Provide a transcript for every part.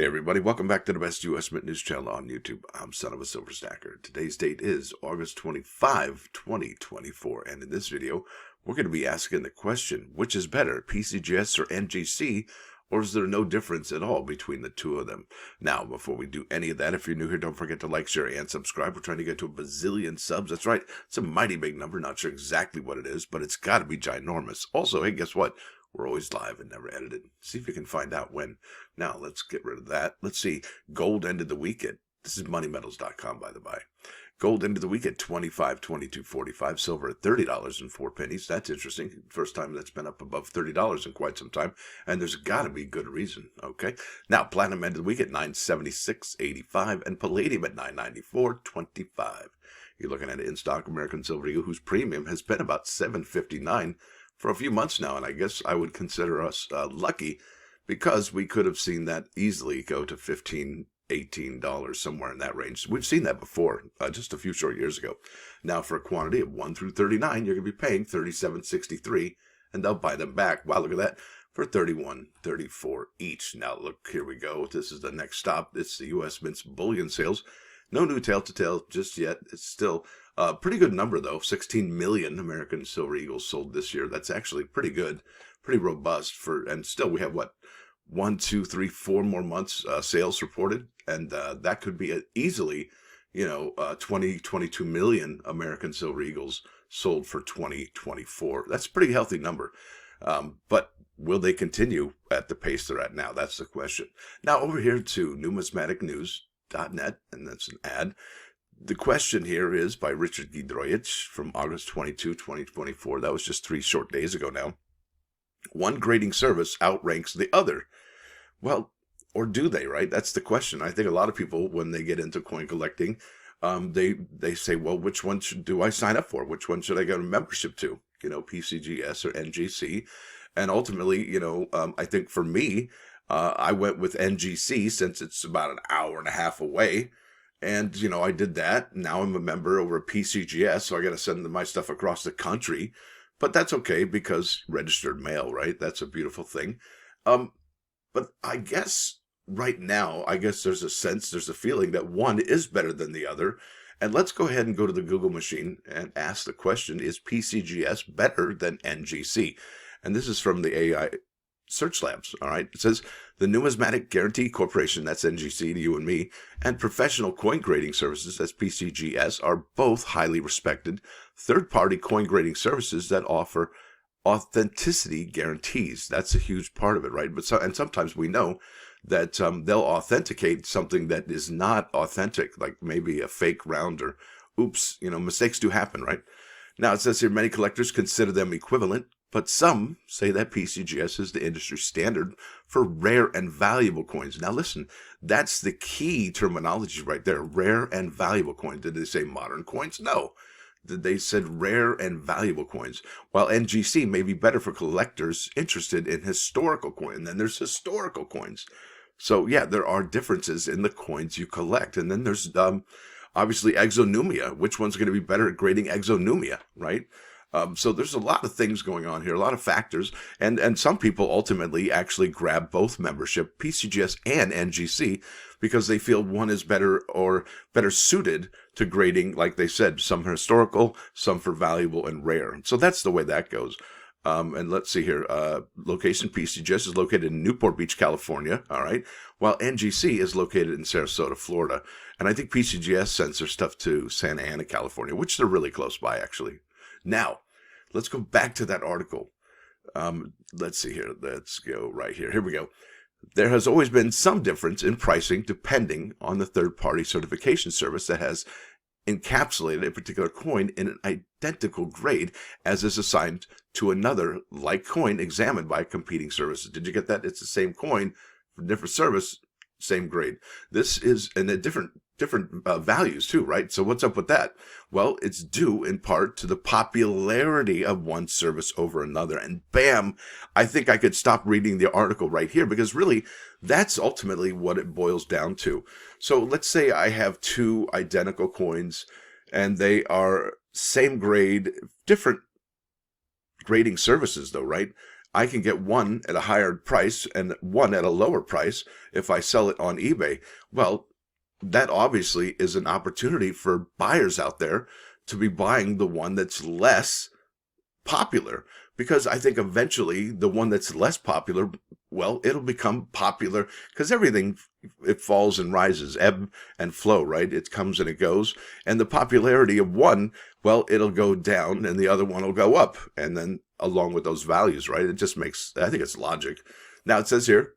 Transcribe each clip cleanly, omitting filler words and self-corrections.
Hey everybody, welcome back to the best US Mint News channel on YouTube. I'm Son of a Silver Stacker. Today's date is August 25, 2024, and in this video, we're going to be asking the question, which is better, PCGS or NGC, or is there no difference at all between the two of them? Now, before we do any of that, if you're new here, don't forget to like, share, and subscribe. We're trying to get to a bazillion subs. That's right, it's a mighty big number, not sure exactly what it is, but it's got to be ginormous. Also, hey, guess what? We're always live and never edited. See if you can find out when. Now, let's get rid of that. Let's see. Gold ended the week at, this is moneymetals.com, by the by. Gold ended the week at $25.22.45. Silver at $30.04. That's interesting. First time that's been up above $30 in quite some time. And there's got to be good reason, okay? Now, platinum ended the week at $976.85 and palladium at $994.25. You're looking at an in-stock American Silver Eagle whose premium has been about $7.59 for a few months now, and I guess I would consider us lucky because we could have seen that easily go to $15, $18, somewhere in that range. We've seen that before, just a few short years ago. Now, for a quantity of 1 through 39, you're going to be paying $37.63, and they'll buy them back. Wow, look at that, for $31.34 each. Now, look, here we go. This is the next stop. It's the U.S. Mint's bullion sales. No new tail-to-tail just yet. It's still a pretty good number, though. 16 million American Silver Eagles sold this year. That's actually pretty good, pretty robust. And still, we have, what, 1, 2, 3, 4 more months sales reported? And that could be easily, 20, 22 million American Silver Eagles sold for 2024. That's a pretty healthy number. But will they continue at the pace they're at now? That's the question. Now, over here to Numismatic News. .net, and that's an ad. The question here is by Richard Gidroyich from August 22, 2024. That was just 3 short days ago now. One grading service outranks the other. Well, or do they, right? That's the question. I think a lot of people, when they get into coin collecting, they say, well, which one do I sign up for? Which one should I get a membership to? PCGS or NGC. And ultimately, I think for me, I went with NGC since it's about an hour and a half away. And, I did that. Now I'm a member over at PCGS, so I got to send my stuff across the country. But that's okay because registered mail, right? That's a beautiful thing. But I guess right now, there's a feeling that one is better than the other. And let's go ahead and go to the Google machine and ask the question, is PCGS better than NGC? And this is from the AI Search Labs, all right? It says, the Numismatic Guarantee Corporation, that's NGC to you and me, and Professional Coin Grading Services, that's PCGS, are both highly respected third-party coin grading services that offer authenticity guarantees. That's a huge part of it, right? And sometimes we know that they'll authenticate something that is not authentic, like maybe a fake round or, oops, mistakes do happen, right? Now, it says here, many collectors consider them equivalent, but some say that PCGS is the industry standard for rare and valuable coins. Now listen, that's the key terminology right there, rare and valuable coins. Did they say modern coins? No. They said rare and valuable coins. While NGC may be better for collectors interested in historical coins. And then there's historical coins. So yeah, there are differences in the coins you collect. And then there's obviously exonumia. Which one's going to be better at grading exonumia, right? So there's a lot of things going on here, a lot of factors, and some people ultimately actually grab both membership, PCGS and NGC, because they feel one is better or better suited to grading, like they said, some for historical, some for valuable and rare. So that's the way that goes. And let's see here, location PCGS is located in Newport Beach, California, all right, while NGC is located in Sarasota, Florida. And I think PCGS sends their stuff to Santa Ana, California, which they're really close by, actually. Now, let's go back to that article. Let's see here. Let's go right here. Here we go. There has always been some difference in pricing depending on the third-party certification service that has encapsulated a particular coin in an identical grade as is assigned to another like coin examined by competing services. Did you get that? It's the same coin for different service, same grade. This is in a different values too, right? So what's up with that? Well, it's due in part to the popularity of one service over another. And bam, I think I could stop reading the article right here because really that's ultimately what it boils down to. So let's say I have 2 identical coins and they are same grade, different grading services though, right? I can get one at a higher price and one at a lower price if I sell it on eBay. Well, that obviously is an opportunity for buyers out there to be buying the one that's less popular, because I think eventually the one that's less popular, well, it'll become popular, because everything, it falls and rises, ebb and flow, right? It comes and it goes, and the popularity of one, well, it'll go down and the other one will go up, and then along with those values, right? It just makes, I think it's logic. Now it says here,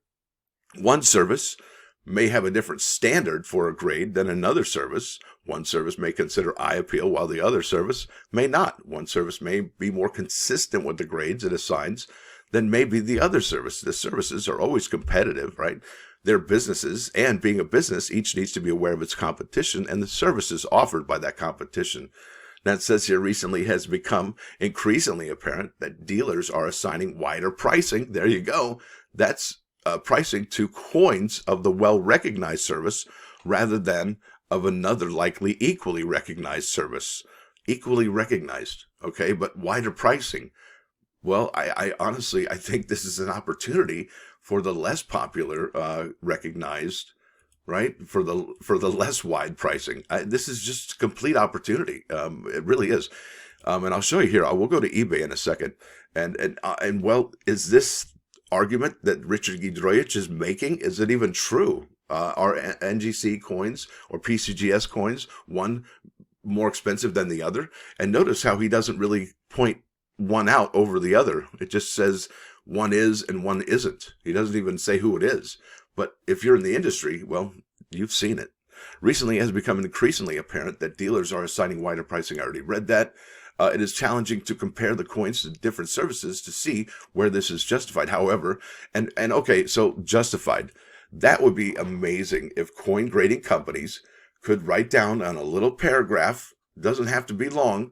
one service may have a different standard for a grade than another service. One service may consider eye appeal while the other service may not. One service may be more consistent with the grades it assigns than maybe the other service. The services are always competitive, right? They're businesses, and being a business, each needs to be aware of its competition and the services offered by that competition. Now it says here, recently has become increasingly apparent that dealers are assigning wider pricing. There you go. That's pricing to coins of the well-recognized service rather than of another likely equally recognized service. Equally recognized, okay, but wider pricing. Well, I honestly, I think this is an opportunity for the less popular recognized, right, for the less wide pricing. This is just a complete opportunity. It really is. And I'll show you here. I will go to eBay in a second. And well, is this argument that Richard Gidroich is making, is it even true? Are NGC coins or PCGS coins one more expensive than the other? And notice how he doesn't really point one out over the other. It just says one is and one isn't. He doesn't even say who it is. But if you're in the industry, well, you've seen it. Recently, it has become increasingly apparent that dealers are assigning wider pricing. I already read that. It is challenging to compare the coins to different services to see where this is justified. However, and okay, so justified. That would be amazing if coin grading companies could write down on a little paragraph, doesn't have to be long,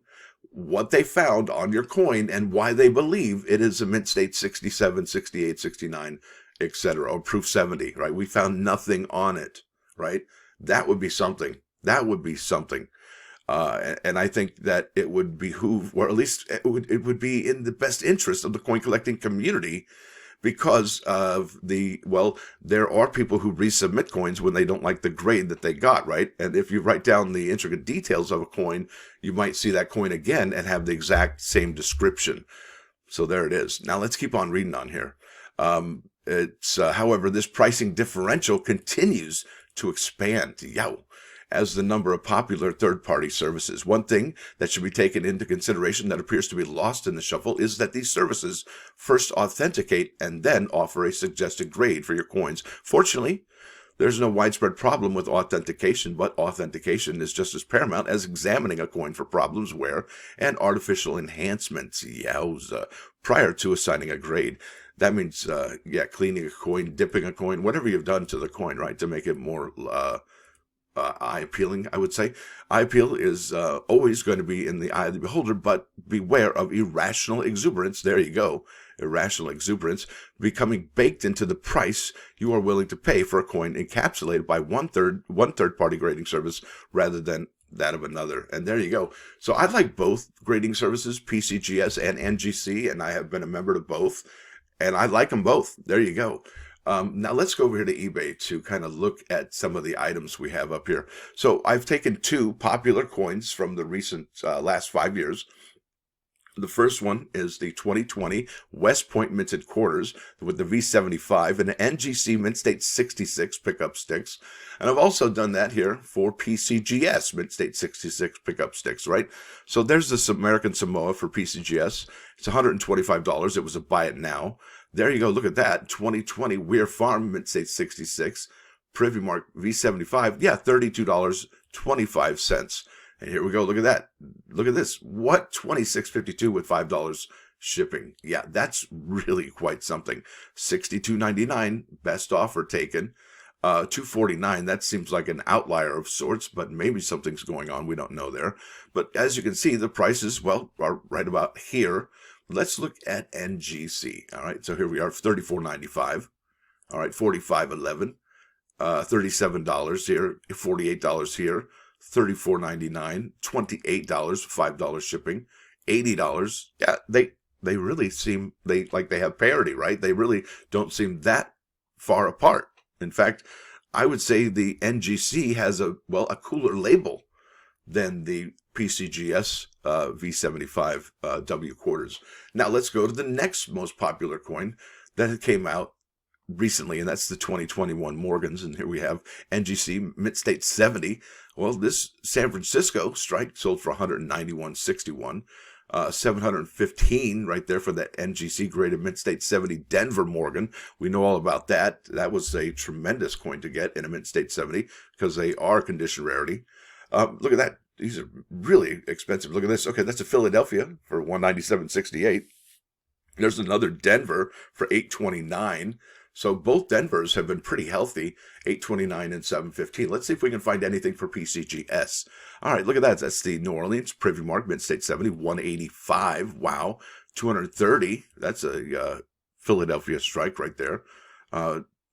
what they found on your coin and why they believe it is a mint state 67, 68, 69, etc., or proof 70, right? We found nothing on it, right? That would be something. That would be something. And I think that it would behoove, or at least it would be in the best interest of the coin collecting community, because of there are people who resubmit coins when they don't like the grade that they got, right? And if you write down the intricate details of a coin, you might see that coin again and have the exact same description. So there it is. Now let's keep on reading on here. However, this pricing differential continues to expand. As the number of popular third-party services. One thing that should be taken into consideration that appears to be lost in the shuffle is that these services first authenticate and then offer a suggested grade for your coins. Fortunately, there's no widespread problem with authentication, but authentication is just as paramount as examining a coin for problems, wear, and artificial enhancements. Yowza. Prior to assigning a grade. That means, cleaning a coin, dipping a coin, whatever you've done to the coin, right, to make it more eye-appealing, I would say. Eye appeal is always going to be in the eye of the beholder, but beware of irrational exuberance. There you go. Irrational exuberance becoming baked into the price you are willing to pay for a coin encapsulated by one third-party grading service rather than that of another. And there you go. So I like both grading services, PCGS and NGC, and I have been a member of both, and I like them both. There you go. Now let's go over here to eBay to kind of look at some of the items we have up here. So I've taken two popular coins from the recent last 5 years. The first one is the 2020 West Point minted quarters with the V75 and an NGC mint state 66 pickup sticks. And I've also done that here for PCGS mint state 66 pickup sticks, right? So there's this American Samoa for PCGS. It's $125. It was a buy it now. There you go. Look at that. 2020 Weir Farm mint state 66. Privy Mark V75. Yeah, $32.25. And here we go. Look at that. Look at this. What? $26.52 with $5 shipping. Yeah, that's really quite something. $62.99. Best offer taken. $249. That seems like an outlier of sorts, but maybe something's going on. We don't know there. But as you can see, the prices, well, are right about here. Let's look at NGC. All right, so here we are, $34.95. All right, $45.11. $37 here, $48 here, $34.99, $28, $5 shipping, $80. Yeah, they really seem, they have parity, right? They really don't seem that far apart. In fact, I would say the NGC has a cooler label than the PCGS V75 W quarters. Now let's go to the next most popular coin that came out recently, and that's the 2021 Morgans. And here we have NGC Mint State 70. Well, this San Francisco strike sold for $191.61. 715 right there for that NGC graded Mint State 70 Denver Morgan. We know all about that. That was a tremendous coin to get in a Mint State 70 because they are condition rarity. Look at that. These are really expensive. Look at this. Okay, that's a Philadelphia for $197.68. There's another Denver for $829. So both Denvers have been pretty healthy, $829 and $715. Let's see if we can find anything for PCGS. All right, look at that. That's the New Orleans Privy Mark Mint State 70, $185. Wow, $230. That's a Philadelphia strike right there.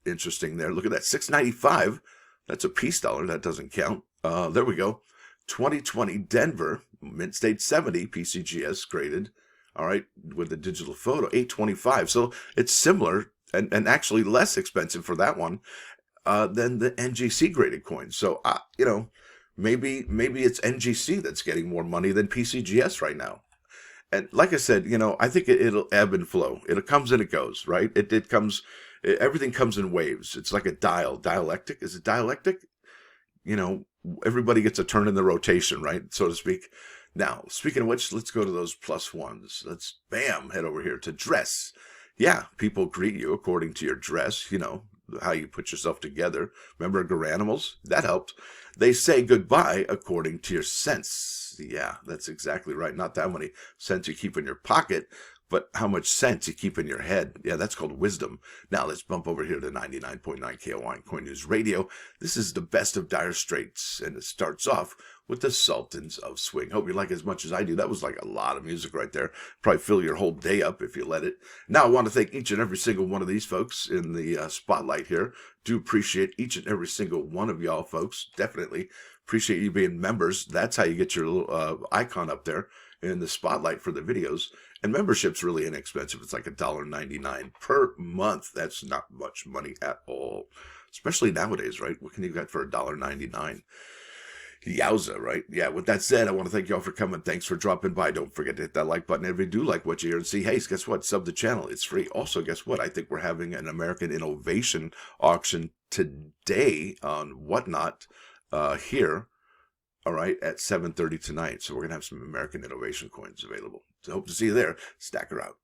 Interesting there. Look at that, $695. That's a peace dollar. That doesn't count. There we go. 2020 Denver Mint State 70 PCGS graded. All right, with the digital photo, $825. So it's similar. And actually less expensive for that one than the NGC graded coins. So, maybe it's NGC that's getting more money than PCGS right now. And like I said, I think it'll ebb and flow. It comes and it goes, right? Everything comes in waves. It's like a dialectic. Is it dialectic? Everybody gets a turn in the rotation, right? So to speak. Now, speaking of which, let's go to those plus ones. Let's, head over here to dress. Yeah, people greet you according to your dress, how you put yourself together. Remember Garanimals? That helped. They say goodbye according to your sense. Yeah, that's exactly right. Not how many cents you keep in your pocket, but how much sense you keep in your head. Yeah, that's called wisdom. Now let's bump over here to 99.9 KOI Coin News Radio. This is the best of dire straits, and it starts off with the Sultans of Swing. Hope you like it as much as I do. That was like a lot of music right there. Probably fill your whole day up if you let it. Now I want to thank each and every single one of these folks in the spotlight here. Do appreciate each and every single one of y'all folks. Definitely appreciate you being members. That's how you get your little icon up there in the spotlight for the videos. And membership's really inexpensive. It's like $1.99 per month. That's not much money at all, especially nowadays, right? What can you get for $1.99? Yowza, right? Yeah, with that said, I want to thank y'all for coming. Thanks for dropping by. Don't forget to hit that like button if you do like what you hear and see. Hey, guess what? Sub the channel. It's free. Also, guess what? I think we're having an American Innovation auction today on Whatnot here, all right, at 7:30 tonight. So we're going to have some American Innovation coins available. So hope to see you there. Stacker out.